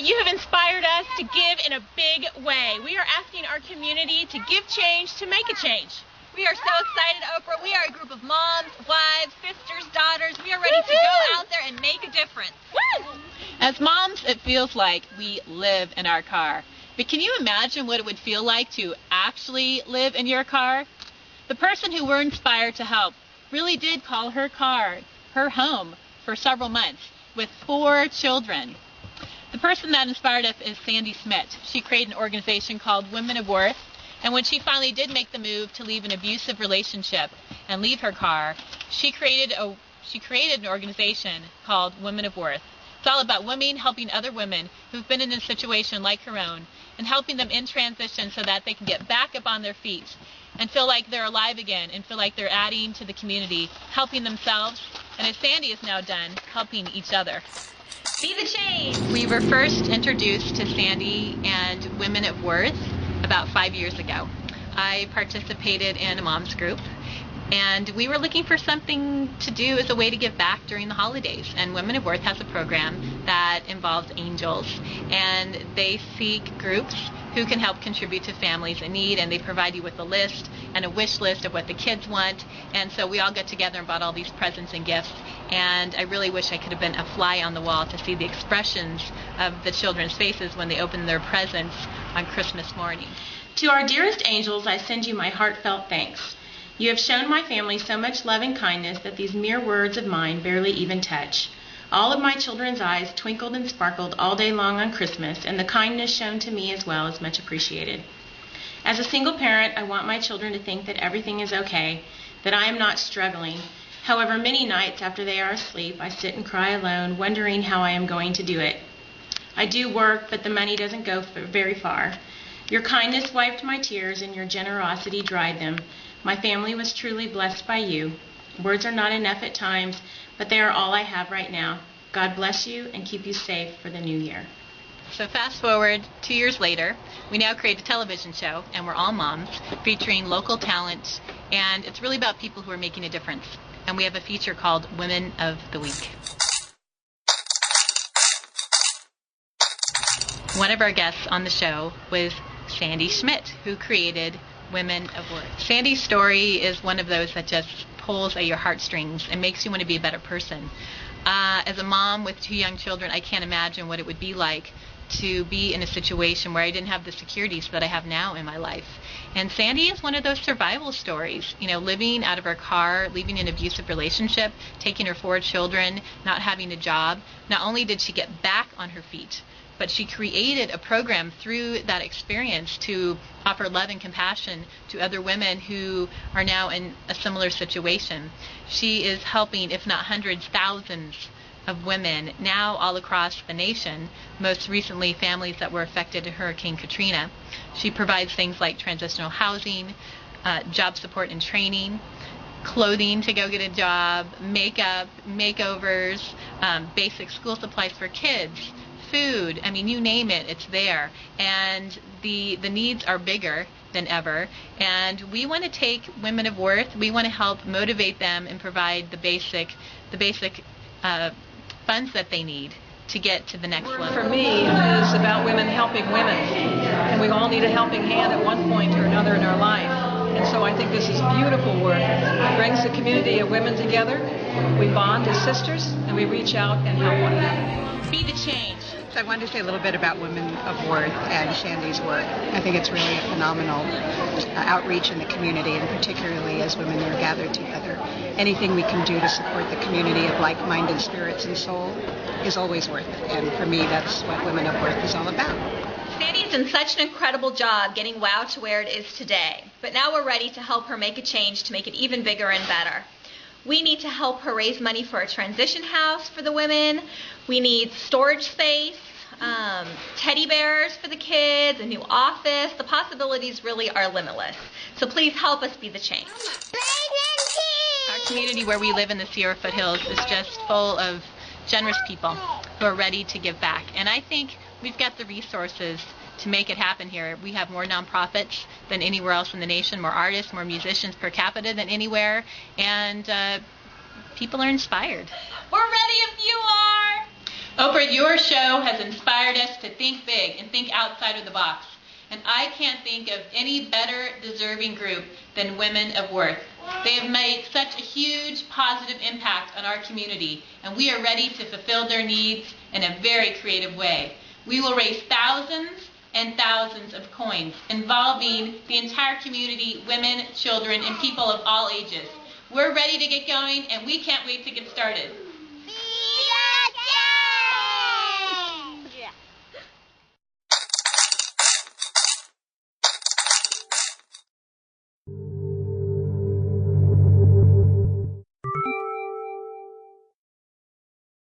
you have inspired us to give in a big way. We are asking our community to give change to make a change. We are so excited, Oprah. We are a group of moms, wives, sisters, daughters. We are ready to go out there and make a difference. Woo! As moms, it feels like we live in our car. But can you imagine what it would feel like to actually live in your car? The person who we're inspired to help really did call her car her home for several months with 4 children. The person that inspired us is Sandy Schmidt. She created an organization called Women of Worth, and when she finally did make the move to leave an abusive relationship and leave her car, she created an organization called Women of Worth. It's all about women helping other women who've been in a situation like her own and helping them in transition so that they can get back up on their feet and feel like they're alive again and feel like they're adding to the community, helping themselves, and as Sandy has now done, helping each other. Be the change! We were first introduced to Sandy and Women of Worth about 5 years ago. I participated in a mom's group, and we were looking for something to do as a way to give back during the holidays. And Women of Worth has a program that involves angels, and they seek groups who can help contribute to families in need, and they provide you with a list and a wish list of what the kids want. And so we all got together and bought all these presents and gifts, and I really wish I could have been a fly on the wall to see the expressions of the children's faces when they opened their presents on Christmas morning. To our dearest angels, I send you my heartfelt thanks. You have shown my family so much love and kindness that these mere words of mine barely even touch. All of my children's eyes twinkled and sparkled all day long on Christmas, and the kindness shown to me as well is much appreciated. As a single parent, I want my children to think that everything is okay, that I am not struggling. However, many nights after they are asleep, I sit and cry alone, wondering how I am going to do it. I do work, but the money doesn't go very far. Your kindness wiped my tears, and your generosity dried them. My family was truly blessed by you. Words are not enough at times, but they are all I have right now. God bless you and keep you safe for the new year. So fast forward 2 years later, we now create a television show, and we're all moms, featuring local talent, and it's really about people who are making a difference. And we have a feature called Women of the Week. One of our guests on the show was Sandy Schmidt, who created Women of Worth. Sandy's story is one of those that just pulls at your heartstrings and makes you want to be a better person. As a mom with 2 young children, I can't imagine what it would be like to be in a situation where I didn't have the securities that I have now in my life. And Sandy is one of those survival stories, living out of her car, leaving an abusive relationship, taking her 4 children, not having a job. Not only did she get back on her feet, but she created a program through that experience to offer love and compassion to other women who are now in a similar situation. She is helping, if not hundreds, thousands of women now all across the nation, most recently families that were affected in Hurricane Katrina. She provides things like transitional housing, job support and training, clothing to go get a job, makeup, makeovers, basic school supplies for kids, food, you name it, it's there. And the needs are bigger than ever. And we want to take Women of Worth, we want to help motivate them and provide the basic funds that they need to get to the next level. For me, it is about women helping women. And we all need a helping hand at one point or another in our life. And so I think this is beautiful work. It brings the community of women together. We bond as sisters, and we reach out and help one another. Be the change. So I wanted to say a little bit about Women of Worth and Sandy's work. I think it's really a phenomenal outreach in the community, and particularly as women are gathered together. Anything we can do to support the community of like-minded spirits and soul is always worth it. And for me, that's what Women of Worth is all about. Sandy's done such an incredible job getting WOW to where it is today. But now we're ready to help her make a change to make it even bigger and better. We need to help her raise money for a transition house for the women. We need storage space, teddy bears for the kids, a new office. The possibilities really are limitless. So please help us be the change. Our community where we live in the Sierra Foothills is just full of generous people who are ready to give back. And I think we've got the resources to make it happen here. We have more nonprofits than anywhere else in the nation, more artists, more musicians per capita than anywhere, and people are inspired. We're ready if you are! Oprah Oprah, your show has inspired us to think big and think outside of the box. And I can't think of any better deserving group than Women of Worth. They have made such a huge positive impact on our community, and we are ready to fulfill their needs in a very creative way. We will raise thousands and thousands of coins involving the entire community, women, children, and people of all ages. We're ready to get going, and we can't wait to get started.